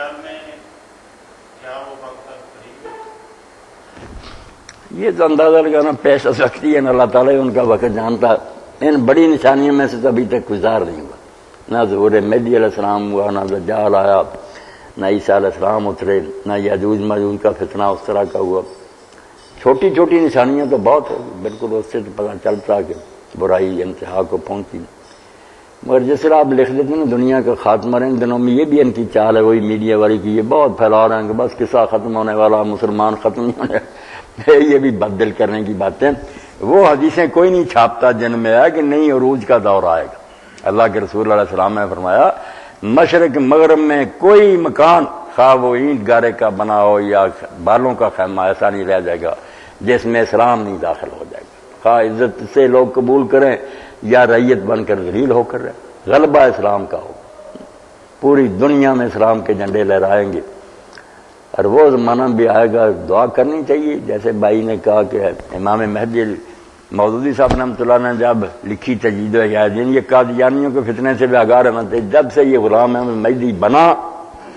خیال میں کیا وہ وقت قریب ہے؟ یہ تو اندازہ لگانا پیش از وقتی ہے، اللہ تعالیٰ ان کا وقت جانتا. ان بڑی نشانیوں میں سے تو ابھی تک گزار نہیں ہوا. نہ ظہور مہدی علیہ السلام ہوا، نہ دجال آیا، نہ عیسیٰ علیہ السلام اترے، نہ یاجوج ماجوج کا فتنہ اس طرح کا ہوا. چھوٹی چھوٹی نشانیاں تو بہت ہوگی، بالکل اس سے تو پتہ چلتا کہ برائی انتہا کو پہنچی. مگر جس طرح آپ لکھ دیتے ہیں نا دنیا کا خاتمہ، ان دنوں میں یہ بھی ان کی چال ہے وہی میڈیا والی کی، یہ بہت پھیلا رہے ہیں کہ بس قصہ ختم ہونے والا، مسلمان ختم نہیں ہونے. یہ بھی بدل کرنے کی باتیں. وہ حدیثیں کوئی نہیں چھاپتا جن میں ہے کہ نہیں عروج کا دور آئے گا. اللہ کے رسول علیہ السلام نے فرمایا مشرق مغرب میں کوئی مکان خواہ وہ اینٹ گارے کا بنا ہو یا بالوں کا خیمہ ایسا نہیں رہ جائے گا جس میں اسلام نہیں داخل ہو جائے گا، خواہ عزت سے لوگ قبول کریں یا رعیت بن کر ذلیل ہو کر رہے. غلبہ اسلام کا ہوگا، پوری دنیا میں اسلام کے جھنڈے لہرائیں گے. اور وہ زمانہ بھی آئے گا، دعا کرنی چاہیے. جیسے بھائی نے کہا کہ امام مہدی مودودی صاحب رحمۃ اللہ نے جب لکھی تجدید و احیاء دین، یہ قادیانیوں کے فتنے سے بھی آگاہ رہنا تھے. جب سے یہ غلام احمد مہدی بنا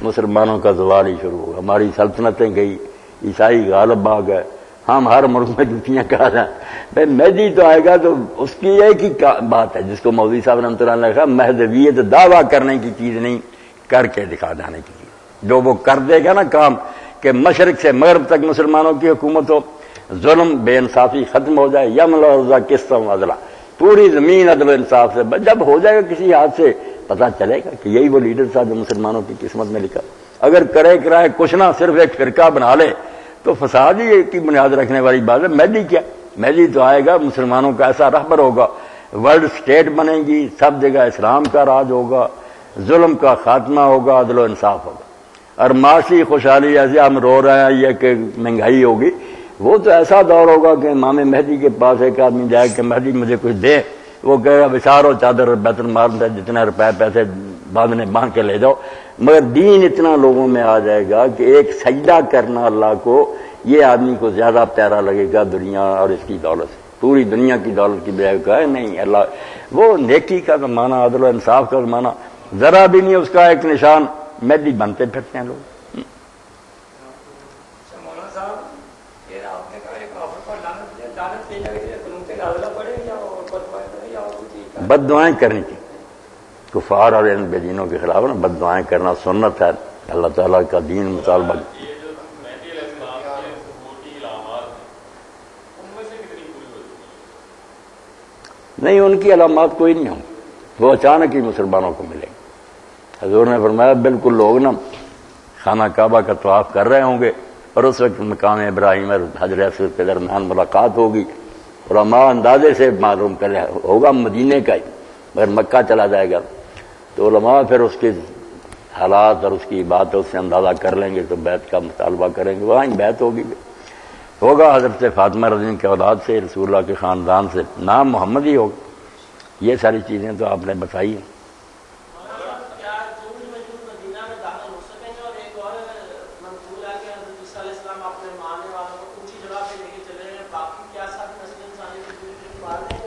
مسلمانوں کا زوال ہی شروع ہوا. ہماری سلطنتیں گئی، عیسائی غالب آ گئے، ہم ہر ملک میں جوتیاں کھا رہے ہیں. بھائی مہدی تو آئے گا تو اس کی ایک ہی بات ہے جس کو مودودی صاحب رحمۃ اللہ نے کہا مہدویت دعویٰ کرنے کی چیز نہیں، کر کے دکھا جانے کی چیز. جو وہ کر دے گا نا کام کہ مشرق سے مغرب تک مسلمانوں کی حکومت ہو، ظلم بے انصافی ختم ہو جائے، یملا رضا قسط و عدلا، پوری زمین عدل و انصاف سے. جب ہو جائے گا کسی ہاتھ سے پتہ چلے گا کہ یہی وہ لیڈر تھا جو مسلمانوں کی قسمت میں لکھا. اگر کرے کرائے کچھ نہ صرف ایک فرقہ بنا لے تو فساد ہی کی بنیاد رکھنے والی بات ہے. مہدی کیا؟ مہدی تو آئے گا مسلمانوں کا ایسا رہبر ہوگا، ورلڈ سٹیٹ بنے گی، سب جگہ اسلام کا راج ہوگا، ظلم کا خاتمہ ہوگا، عدل و انصاف ہوگا. اور معاشی خوشحالی ایسے ہم رو رہے ہیں یہ کہ مہنگائی ہوگی، وہ تو ایسا دور ہوگا کہ امام مہدی کے پاس ایک آدمی جائے کہ مہدی مجھے کچھ دے، وہ کہے گا بشار و چادر بیت المال سے جتنے روپے پیسے باندھ کے لے جاؤ. مگر دین اتنا لوگوں میں آ جائے گا کہ ایک سجدہ کرنا اللہ کو یہ آدمی کو زیادہ پیارا لگے گا دنیا اور اس کی دولت سے. پوری دنیا کی دولت کی بجائے کہا نہیں اللہ، وہ نیکی کا زمانہ، عدل و انصاف کا زمانہ ذرا بھی نہیں. اس کا ایک نشان مہدی بنتے پھرتے ہیں لوگ. بد دعائیں کرنی تھی کفار اور ان بے دینوں کے خلاف نا، بد دعائیں کرنا سنت ہے. اللہ تعالیٰ کا دین مطالبہ. نہیں، ان کی علامات کوئی نہیں ہوں، وہ اچانک ہی مسلمانوں کو ملیں گے. حضور نے فرمایا بالکل لوگ نا خانہ کعبہ کا طواف کر رہے ہوں گے اور اس وقت مقام ابراہیم اور حجر اسود کے درمیان ملاقات ہوگی. علماء اندازے سے معلوم کر ہوگا مدینے کا ہی، مگر مکہ چلا جائے گا تو علماء پھر اس کے حالات اور اس کی باتوں سے اندازہ کر لیں گے تو بیعت کا مطالبہ کریں گے. وہاں بیعت ہوگا حضرت فاطمہ رضی اللہ کی اولاد سے، رسول اللہ کے خاندان سے، نام محمد ہی ہوگا. یہ ساری چیزیں تو آپ نے بتائی ہیں.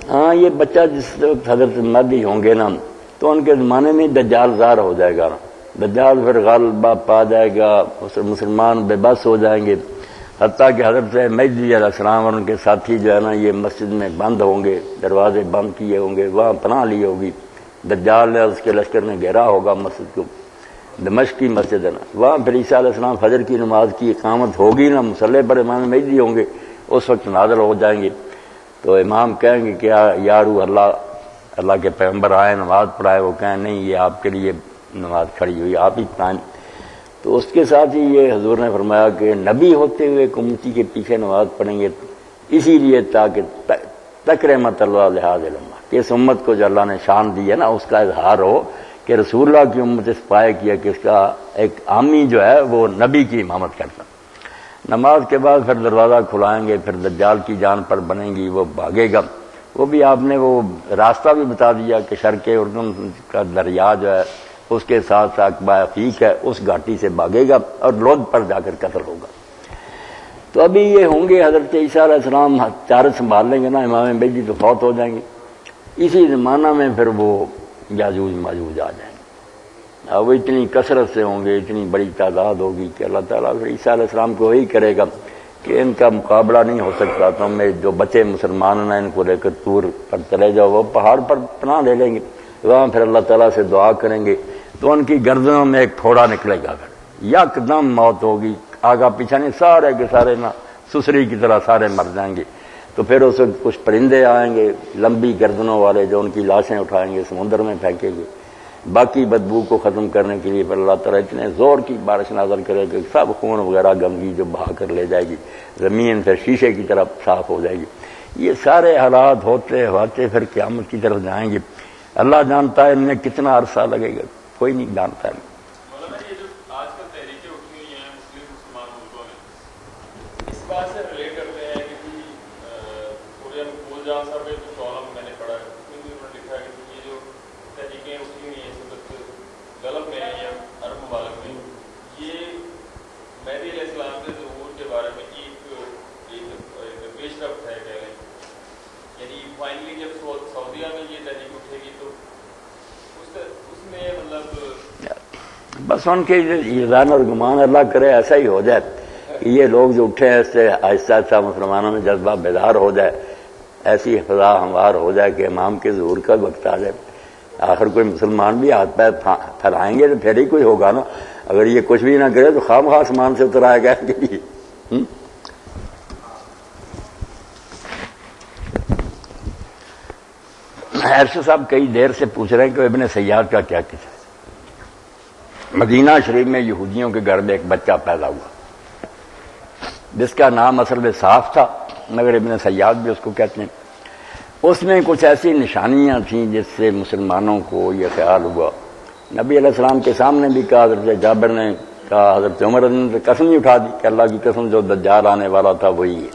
ہاں، یہ بچہ جس وقت حضرت مہدی ہوں گے نا تو ان کے زمانے میں دجال ظاہر ہو جائے گا. دجال پھر غلبہ پا جائے گا، مسلمان بے بس ہو جائیں گے، حتیٰ کہ حضرت مہدی علیہ السلام اور ان کے ساتھی جو ہے نا یہ مسجد میں بند ہوں گے، دروازے بند کیے ہوں گے، وہاں پناہ لی ہوگی. دجال نے اس کے لشکر نے گھیرا ہوگا مسجد کو، دمشق کی مسجد ہے نا، وہاں پھر عیسیٰ علیہ السلام فجر کی نماز کی اقامت ہوگی نا، مصلی پر امام مہدی ہوں گے، اس وقت نازل ہو جائیں گے. تو امام کہیں گے کہ یا روح اللہ کے پیغمبر آئے نماز پڑھائے، وہ کہیں نہیں یہ آپ کے لیے نماز کھڑی ہوئی، آپ ہی پڑھائیں. تو اس کے ساتھ ہی یہ حضور نے فرمایا کہ نبی ہوتے ہوئے امتی کے پیچھے نماز پڑھیں گے اسی لیے تاکہ تکرمت اللہ لحاظ الامہ، کہ اس امت کو جو اللہ نے شان دی ہے نا اس کا اظہار ہو کہ رسول اللہ کی امت اس پائے کیا کہ اس کا ایک عامی جو ہے وہ نبی کی امامت کرتا. نماز کے بعد پھر دروازہ کھلائیں گے، پھر دجال کی جان پر بنیں گی، وہ بھاگے گا. وہ بھی آپ نے وہ راستہ بھی بتا دیا کہ شرق اردن کا دریا جو ہے اس کے ساتھ عقبہ عقیق ہے، اس گھاٹی سے بھاگے گا اور لود پر جا کر قتل ہوگا. تو ابھی یہ ہوں گے حضرت عیسیٰ علیہ السلام چارج سنبھال لیں گے نا، امام مہدی تو فوت ہو جائیں گے. اسی زمانہ میں پھر وہ یاجوج ماجوج آ جائیں گے. وہ اتنی کثرت سے ہوں گے، اتنی بڑی تعداد ہوگی کہ اللہ تعالیٰ پھر عیسیٰ علیہ السلام کو وہی کرے گا کہ ان کا مقابلہ نہیں ہو سکتا، تم میں جو بچے مسلمان ہیں ان کو لے کر طور پر چلے جاؤ، وہ پہاڑ پر پناہ لے لیں گے، وہاں پھر اللہ تعالیٰ سے دعا کریں گے تو ان کی گردنوں میں ایک پھوڑا نکلے گا، یکدم موت ہوگی، آگا پیچھا نہیں، سارے کے سارے نہ سسری کی طرح سارے مر جائیں گے۔ تو پھر اس وقت کچھ پرندے آئیں گے لمبی گردنوں والے جو ان کی لاشیں اٹھائیں گے، سمندر میں پھینکیں گے، باقی بدبو کو ختم کرنے کے لیے پھر اللہ تعالیٰ اتنے زور کی بارش نازل کرے کہ سب خون وغیرہ گندگی جو بہا کر لے جائے گی، زمین پھر شیشے کی طرف صاف ہو جائے گی۔ یہ سارے حالات ہوتے ہوتے پھر قیامت کی طرف جائیں گے۔ اللہ جانتا ہے ان میں کتنا عرصہ لگے گا، کوئی نہیں جانتا ہے۔ مولانا یہ جو آج کل تحریکیں اٹھی ہوئی ہیں مسلمان ملکوں میں، اس بات سے ریلیٹ کرتے ہیں کہ کورین پول جہاں صاحب جو کالم میں نے پڑھا ہے اس میں بھی انہوں نے لکھا ہے کہ یہ جو تحریکیں اٹھی ہوئی ہیں اس وقت غلط میں ہیں یا عرب ممالک میں، یہ مہدی علیہ السلام کے ظہور کے بارے میں ایک پیش رفت ہے کہہ لیں، یعنی فائنلی جب سعودیہ میں یہ تحریک اٹھے گی تو اس میں مطلب بس ان کے ظن اور گمان اللہ کرے ایسا ہی ہو جائے کہ یہ لوگ جو اٹھے ہیں اس سے آہستہ آہستہ مسلمانوں میں جذبہ بیدار ہو جائے، ایسی فضا ہموار ہو جائے کہ امام کے ظہور کا وقت آ جائے۔ آخر کوئی مسلمان بھی ہاتھ پیر پھیلائیں گے تو پھر ہی کوئی ہوگا نا، اگر یہ کچھ بھی نہ کرے تو خام خواہ آسمان سے اتر آئے گا کہ ارشد صاحب کئی دیر سے پوچھ رہے ہیں کہ ابن سیاد کا کیا قصہ ہے۔ مدینہ شریف میں یہودیوں کے گھر میں ایک بچہ پیدا ہوا جس کا نام اصل میں صاف تھا، مگر ابن سیاد بھی اس کو کہتے ہیں۔ اس میں کچھ ایسی نشانیاں تھیں جس سے مسلمانوں کو یہ خیال ہوا، نبی علیہ السلام کے سامنے بھی کہا، حضرت جابر نے کہا، حضرت عمر نے قسم ہی اٹھا دی کہ اللہ کی قسم جو دجال آنے والا تھا وہی ہے۔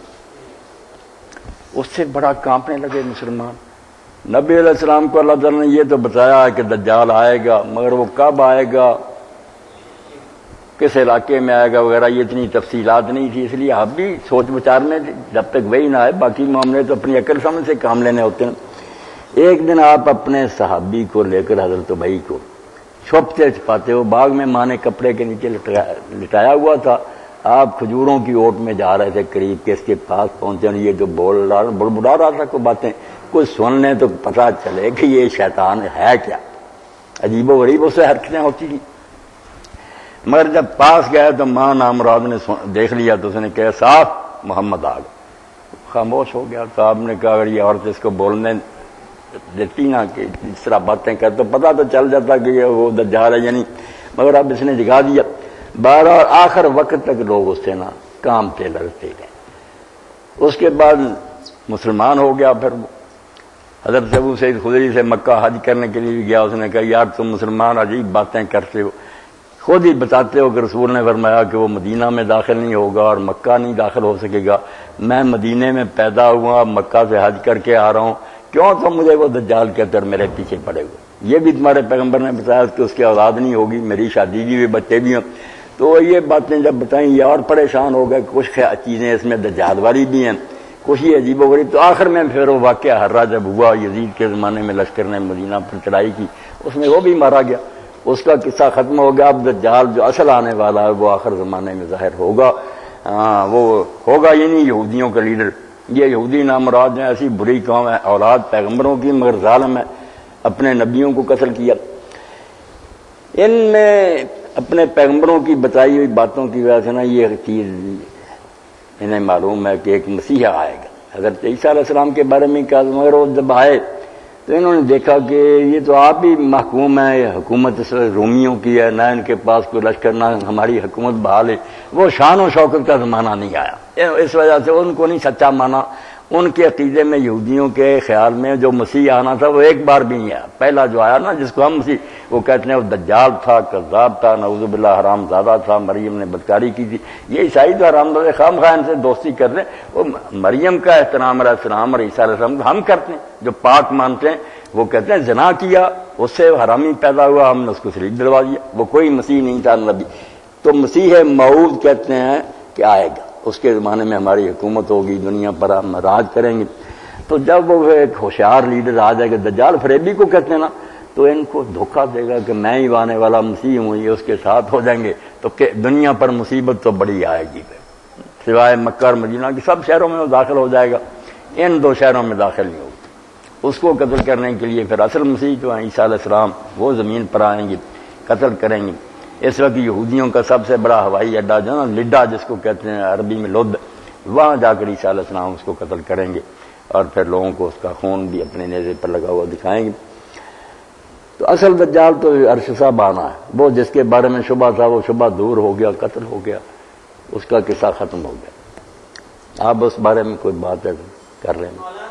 اس سے بڑا کانپنے لگے مسلمان۔ نبی علیہ السلام کو اللہ تعالیٰ نے یہ تو بتایا کہ دجال آئے گا، مگر وہ کب آئے گا، کس علاقے میں آئے گا وغیرہ یہ اتنی تفصیلات نہیں تھی، اس لیے آپ بھی سوچ بچار میں جب تک وہی نہ آئے باقی معاملے تو اپنی عقل سمجھ سے کام لینے ہوتے ہیں۔ ایک دن آپ اپنے صحابی کو لے کر حضرت ابی کو چھپتے چھپاتے ہو، باغ میں ماں نے کپڑے کے نیچے لٹایا ہوا تھا، آپ کھجوروں کی اوٹ میں جا رہے تھے، قریب کے اس کے پاس پہنچے، یہ جو بڑبڑا رہا تھا کوئی باتیں، کوئی سن لیں تو پتہ چلے کہ یہ شیطان ہے کیا، عجیب و غریب اس سے حرکتیں ہوتی تھیں۔ مگر جب پاس گئے تو ماں نامراد نے دیکھ لیا تو اس نے کہا صاف محمد آ گئے، خاموش ہو گیا۔ تو آپ نے کہا اگر یہ عورت اس کو بولنے دیتی نا کہ اس طرح باتیں کر تو پتہ تو چل جاتا کہ یہ وہ دجال ہے یعنی، مگر اب اس نے جگا دیا۔ بہرحال آخر وقت تک لوگ اس سے نا کامتے لڑتے گئے۔ اس کے بعد مسلمان ہو گیا۔ پھر حضرت ابو سعید خدری سے مکہ حج کرنے کے لیے بھی گیا، اس نے کہا یار تم مسلمان عجیب باتیں کرتے ہو، خود ہی بتاتے ہو کہ رسول نے فرمایا کہ وہ مدینہ میں داخل نہیں ہوگا اور مکہ نہیں داخل ہو سکے گا، میں مدینے میں پیدا ہوا، مکہ سے حج کر کے آ رہا ہوں، کیوں تم مجھے وہ دجال کہتے اور میرے پیچھے پڑے ہوئے؟ یہ بھی تمہارے پیغمبر نے بتایا کہ اس کی اولاد نہیں ہوگی، میری شادی کی بھی بچے بھی ہیں۔ تو یہ باتیں جب بتائیں یہ اور پریشان ہو گئے، کچھ چیزیں اس میں دجال والی بھی ہیں، کچھ یہ عجیب و غریب۔ تو آخر میں پھر وہ واقعہ ہررا جب ہوا، یزید کے زمانے میں لشکر نے مدینہ پر چڑھائی کی، اس میں وہ بھی مارا گیا، اس کا قصہ ختم ہو گیا۔ اب دجال جو اصل آنے والا ہے وہ آخر زمانے میں ظاہر ہوگا، وہ ہوگا یعنی یہودیوں کا لیڈر۔ یہ یہودی نامراد ہیں، ایسی بری قوم ہے، اولاد پیغمبروں کی مگر ظالم ہے، اپنے نبیوں کو قتل کیا۔ ان میں اپنے پیغمبروں کی بتائی ہوئی باتوں کی وجہ سے نا یہ چیز انہیں معلوم ہے کہ ایک مسیحا آئے گا۔ حضرت عیسیٰ علیہ السلام کے بارے میں کہا، مگر وہ جب آئے تو انہوں نے دیکھا کہ یہ تو آپ ہی محکوم ہے، یہ حکومت رومیوں کی ہے، نہ ان کے پاس کوئی لشکر، نہ ہماری حکومت بحال ہے، وہ شان و شوکت کا زمانہ نہیں آیا۔ اس وجہ سے ان کو نہیں سچا مانا۔ ان کے عقیدے میں، یہودیوں کے خیال میں جو مسیح آنا تھا وہ ایک بار بھی نہیں آیا۔ پہلا جو آیا نا جس کو ہم مسیح وہ کہتے ہیں وہ دجال تھا، کذاب تھا، نعوذ باللہ حرام زادہ تھا، مریم نے بدکاری کی تھی۔ یہ عیسائی تو حرام زادہ خام خواہ ان سے دوستی کر رہے ہیں، وہ مریم کا احترام علیہ السلام اور عیسیٰ علیہ السلام ہم کرتے ہیں، جو پاک مانتے ہیں وہ کہتے ہیں زنا کیا، اس سے حرامی پیدا ہوا، ہم نے اس کو شریک دلوا دیا، وہ کوئی مسیح نہیں تھا نبی۔ تو مسیح موعود کہتے ہیں کہ آئے گا، اس کے زمانے میں ہماری حکومت ہوگی، دنیا پر ہم راج کریں گے۔ تو جب وہ ایک ہوشیار لیڈر آ جائے گا، دجال فریبی کو کہتے ہیں نا، تو ان کو دھوکہ دے گا کہ میں ہی آنے والا مسیح ہوں، یہ اس کے ساتھ ہو جائیں گے، تو کہ دنیا پر مصیبت تو بڑی آئے گی، سوائے مکہ اور مدینہ کی سب شہروں میں وہ داخل ہو جائے گا، ان 2 شہروں میں داخل نہیں ہوگا۔ اس کو قتل کرنے کے لیے پھر اصل مسیح جو ہیں عیسیٰ علیہ السلام وہ زمین پر آئیں گے، قتل کریں گے۔ اس وقت یہودیوں کا سب سے بڑا ہوائی اڈہ جو نا لڈا جس کو کہتے ہیں عربی میں لد، وہاں جا کر عیسیٰ علیہ السلام اس کو قتل کریں گے، اور پھر لوگوں کو اس کا خون بھی اپنے نیزے پر لگا ہوا دکھائیں گے۔ تو اصل دجال تو عرش صاحب آنا ہے، وہ جس کے بارے میں شبہ تھا وہ شبہ دور ہو گیا، قتل ہو گیا، اس کا قصہ ختم ہو گیا۔ آپ اس بارے میں کوئی بات ہے کر رہے ہیں؟